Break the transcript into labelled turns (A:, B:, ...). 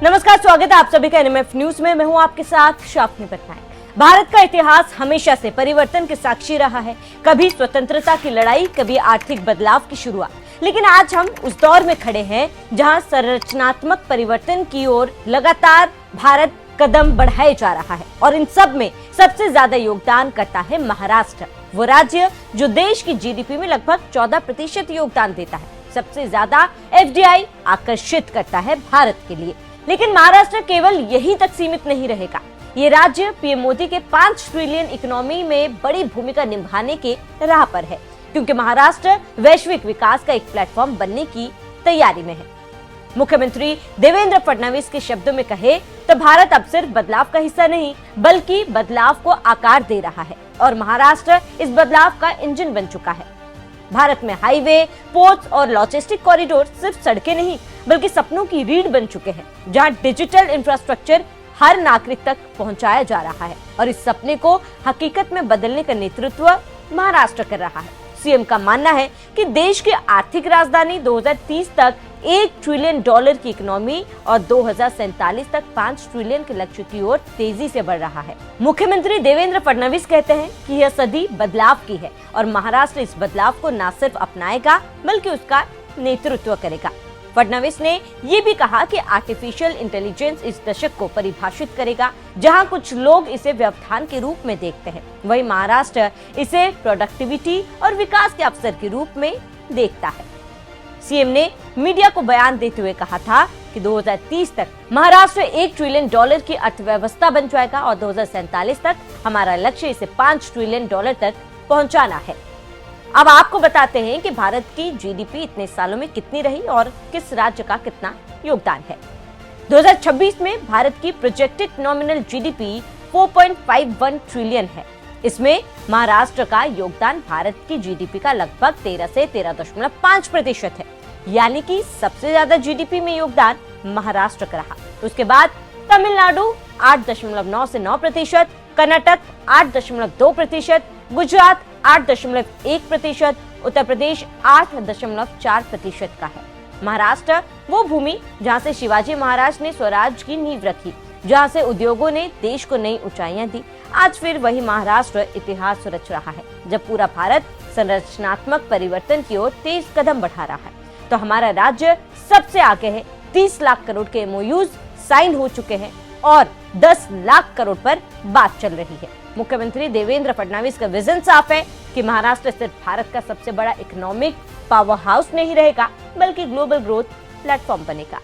A: नमस्कार, स्वागत है आप सभी का एनएमएफ न्यूज में। मैं हूं आपके साथ शाफनी पटनायक। भारत का इतिहास हमेशा से परिवर्तन के साक्षी रहा है। कभी स्वतंत्रता की लड़ाई, कभी आर्थिक बदलाव की शुरुआत, लेकिन आज हम उस दौर में खड़े हैं जहां संरचनात्मक परिवर्तन की ओर लगातार भारत कदम बढ़ाए जा रहा है। और इन सब में सबसे ज्यादा योगदान करता है महाराष्ट्र, वो राज्य जो देश की जीडीपी में लगभग 14% योगदान देता है। सबसे ज्यादा एफडीआई आकर्षित करता है भारत के लिए। लेकिन महाराष्ट्र केवल यहीं तक सीमित नहीं रहेगा। ये राज्य पीएम मोदी के 5 ट्रिलियन इकोनॉमी में बड़ी भूमिका निभाने के राह पर है, क्योंकि महाराष्ट्र वैश्विक विकास का एक प्लेटफॉर्म बनने की तैयारी में है। मुख्यमंत्री देवेंद्र फडणवीस के शब्दों में कहे तो भारत अब सिर्फ बदलाव का हिस्सा नहीं, बल्कि बदलाव को आकार दे रहा है और महाराष्ट्र इस बदलाव का इंजन बन चुका है। भारत में हाईवे, पोर्ट्स और लॉजिस्टिक कॉरिडोर सिर्फ सड़कें नहीं, बल्कि सपनों की रीढ़ बन चुके हैं, जहां डिजिटल इंफ्रास्ट्रक्चर हर नागरिक तक पहुंचाया जा रहा है और इस सपने को हकीकत में बदलने का नेतृत्व महाराष्ट्र कर रहा है। सीएम का मानना है कि देश की आर्थिक राजधानी 2030 तक $1 ट्रिलियन की इकोनॉमी और 2047 तक 5 ट्रिलियन के लक्ष्य की ओर तेजी से बढ़ रहा है। मुख्यमंत्री देवेंद्र फडणवीस कहते हैं कि यह सदी बदलाव की है और महाराष्ट्र इस बदलाव को न सिर्फ अपनाएगा बल्कि उसका नेतृत्व करेगा। फडणवीस ने ये भी कहा कि आर्टिफिशियल इंटेलिजेंस इस दशक को परिभाषित करेगा। जहां कुछ लोग इसे व्यवधान के रूप में देखते हैं, वहीं महाराष्ट्र इसे प्रोडक्टिविटी और विकास के अवसर के रूप में देखता है। सीएम ने मीडिया को बयान देते हुए कहा था कि 2030 तक महाराष्ट्र $1 ट्रिलियन की अर्थव्यवस्था बन जाएगा और 2047 तक हमारा लक्ष्य इसे $5 ट्रिलियन तक पहुंचाना है। अब आपको बताते हैं कि भारत की जीडीपी इतने सालों में कितनी रही और किस राज्य का कितना योगदान है। 2026 में भारत की प्रोजेक्टेड नॉमिनल जीडीपी 4.51 ट्रिलियन है। इसमें महाराष्ट्र का योगदान भारत की जीडीपी का लगभग 13 से 13.5% है, यानी कि सबसे ज्यादा जीडीपी में योगदान महाराष्ट्र का रहा। उसके बाद तमिलनाडु 8.9 से 9%, कर्नाटक 8.2%, गुजरात 8.1%, उत्तर प्रदेश 8.4% का है। महाराष्ट्र वो भूमि जहां से शिवाजी महाराज ने स्वराज की नींव रखी, जहां से उद्योगों ने देश को नई ऊंचाइयां दी। आज फिर वही महाराष्ट्र इतिहास रच रहा है, जब पूरा भारत संरचनात्मक परिवर्तन की ओर तेज कदम बढ़ा रहा है। तो हमारा राज्य सबसे आगे है। 30 लाख करोड़ के MOUs साइन हो चुके हैं और 10 लाख करोड़ पर बात चल रही है। मुख्यमंत्री देवेंद्र फडणवीस का विजन साफ है कि महाराष्ट्र सिर्फ भारत का सबसे बड़ा इकोनॉमिक पावर हाउस नहीं रहेगा, बल्कि ग्लोबल ग्रोथ प्लेटफॉर्म बनेगा।